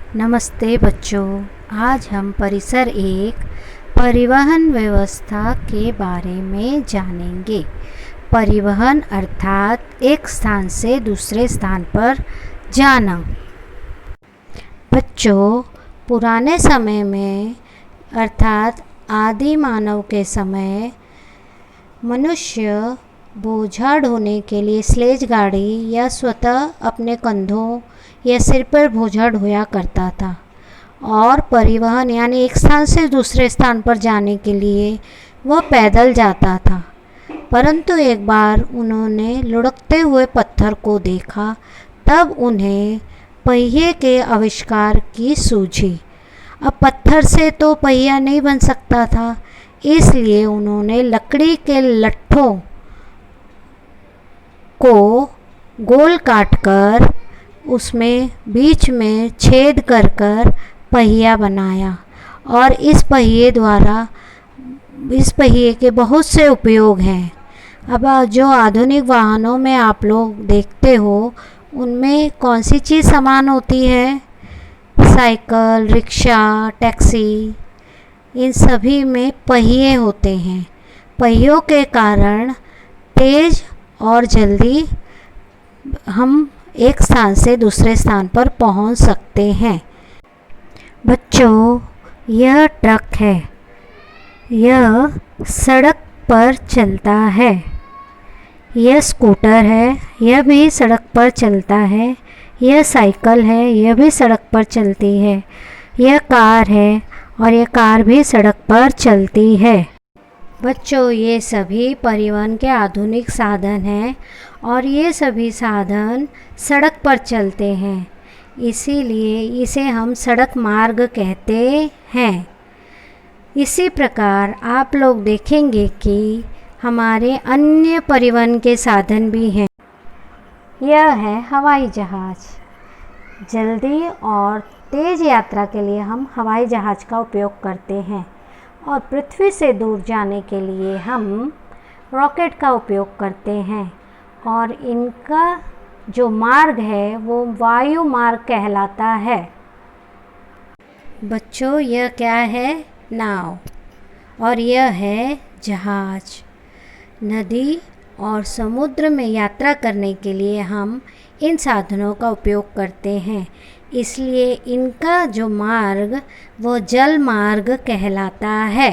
नमस्ते बच्चों। आज हम परिसर एक परिवहन व्यवस्था के बारे में जानेंगे। परिवहन अर्थात एक स्थान से दूसरे स्थान पर जाना। बच्चों, पुराने समय में अर्थात आदि मानव के समय मनुष्य बोझा ढोने के लिए स्लेज गाड़ी या स्वतः अपने कंधों या सिर पर बोझा ढोया करता था और परिवहन यानी एक स्थान से दूसरे स्थान पर जाने के लिए वह पैदल जाता था। परंतु एक बार उन्होंने लुढ़कते हुए पत्थर को देखा, तब उन्हें पहिए के आविष्कार की सूझी। अब पत्थर से तो पहिया नहीं बन सकता था, इसलिए उन्होंने लकड़ी के लट्ठों को गोल काटकर उसमें बीच में छेद कर कर पहिया बनाया और इस पहिए के बहुत से उपयोग हैं। अब जो आधुनिक वाहनों में आप लोग देखते हो, उनमें कौन सी चीज़ समान होती है? साइकिल, रिक्शा, टैक्सी, इन सभी में पहिए होते हैं। पहियों के कारण तेज़ और जल्दी हम एक स्थान से दूसरे स्थान पर पहुंच सकते हैं। बच्चों, यह ट्रक है, यह सड़क पर चलता है। यह स्कूटर है, यह भी सड़क पर चलता है। यह साइकिल है, यह भी सड़क पर चलती है। यह कार है और यह कार भी सड़क पर चलती है। बच्चों, ये सभी परिवहन के आधुनिक साधन हैं और ये सभी साधन सड़क पर चलते हैं, इसीलिए इसे हम सड़क मार्ग कहते हैं। इसी प्रकार आप लोग देखेंगे कि हमारे अन्य परिवहन के साधन भी हैं। यह है हवाई जहाज़। जल्दी और तेज़ यात्रा के लिए हम हवाई जहाज़ का उपयोग करते हैं और पृथ्वी से दूर जाने के लिए हम रॉकेट का उपयोग करते हैं और इनका जो मार्ग है वो वायु मार्ग कहलाता है। बच्चों, यह क्या है? नाव। और यह है जहाज़। नदी और समुद्र में यात्रा करने के लिए हम इन साधनों का उपयोग करते हैं, इसलिए इनका जो मार्ग वो जल मार्ग कहलाता है।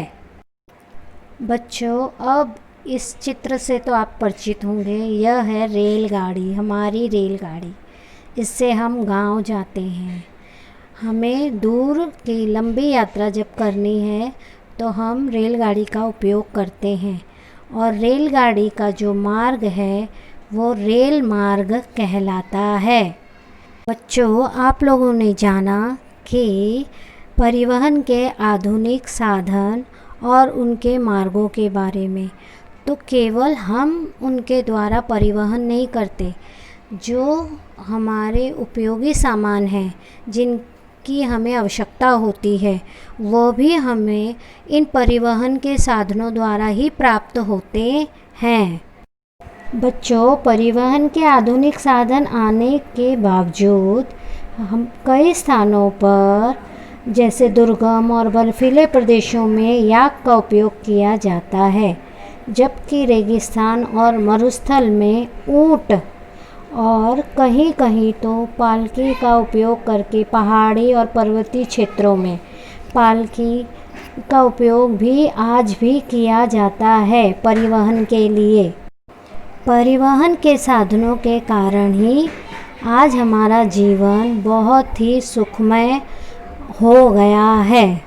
बच्चों, अब इस चित्र से तो आप परिचित होंगे। यह है रेलगाड़ी, हमारी रेलगाड़ी। इससे हम गांव जाते हैं। हमें दूर की लंबी यात्रा जब करनी है तो हम रेलगाड़ी का उपयोग करते हैं और रेलगाड़ी का जो मार्ग है वो रेल मार्ग कहलाता है। बच्चों, आप लोगों ने जाना कि परिवहन के आधुनिक साधन और उनके मार्गों के बारे में। तो केवल हम उनके द्वारा परिवहन नहीं करते, जो हमारे उपयोगी सामान हैं जिनकी हमें आवश्यकता होती है, वो भी हमें इन परिवहन के साधनों द्वारा ही प्राप्त होते हैं। बच्चों, परिवहन के आधुनिक साधन आने के बावजूद हम कई स्थानों पर जैसे दुर्गम और बर्फीले प्रदेशों में याक का उपयोग किया जाता है, जबकि रेगिस्तान और मरुस्थल में ऊंट और कहीं कहीं तो पालकी का उपयोग करके पहाड़ी और पर्वतीय क्षेत्रों में पालकी का उपयोग भी आज भी किया जाता है परिवहन के लिए। परिवहन के साधनों के कारण ही आज हमारा जीवन बहुत ही सुखमय हो गया है।